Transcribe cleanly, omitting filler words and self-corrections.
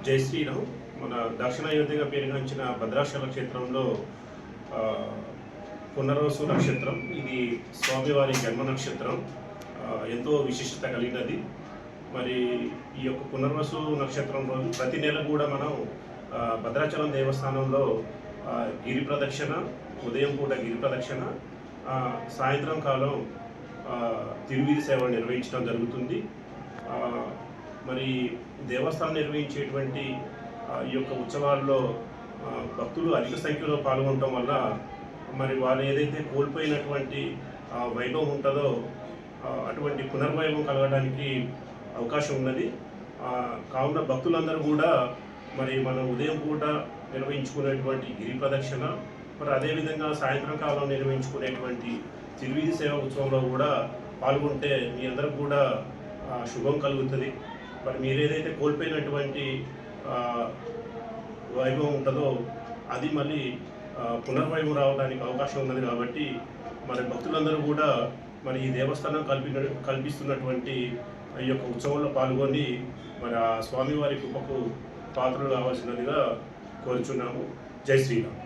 జై శ్రీరామ్. మన దక్షిణాయోధ్యగా పేరుగాంచిన భద్రాచల క్షేత్రంలో పునర్వసు నక్షత్రం ఇది స్వామివారి జన్మ నక్షత్రం. ఎంతో విశిష్టత కలిగినది. మరి ఈ యొక్క పునర్వసు నక్షత్రం రోజు ప్రతి నెల కూడా మనం భద్రాచలం దేవస్థానంలో గిరి ప్రదక్షిణ, ఉదయం పూట గిరి ప్రదక్షిణ, సాయంత్రం కాలం తిరువీధి సేవ నిర్వహించడం జరుగుతుంది. మరి దేవస్థానం నిర్వహించేటువంటి ఈ యొక్క ఉత్సవాల్లో భక్తులు అధిక సంఖ్యలో పాల్గొనడం వల్ల మరి వారు ఏదైతే కోల్పోయినటువంటి వైభవం ఉంటుందో అటువంటి పునర్వైభవం కలగడానికి అవకాశం ఉన్నది. కావున భక్తులందరూ కూడా మరి మనం ఉదయం పూట నిర్వహించుకునేటువంటి గిరి ప్రదక్షిణ, మరి అదేవిధంగా సాయంత్రం కాలం నిర్వహించుకునేటువంటి తిరువీధి సేవ ఉత్సవంలో కూడా పాల్గొంటే మీ అందరికి కూడా శుభం కలుగుతుంది. మరి మీరు ఏదైతే కోల్పోయినటువంటి వైభవం ఉంటుందో అది మళ్ళీ పునర్వైభవం రావడానికి అవకాశం ఉన్నది. కాబట్టి మరి భక్తులందరూ కూడా మరి ఈ దేవస్థానం కల్పిస్తున్నటువంటి ఈ యొక్క ఉత్సవంలో పాల్గొని మరి ఆ స్వామివారి కృపకు పాత్రలు కావాల్సినదిగా కోరుచున్నాము. జై శ్రీరామ్.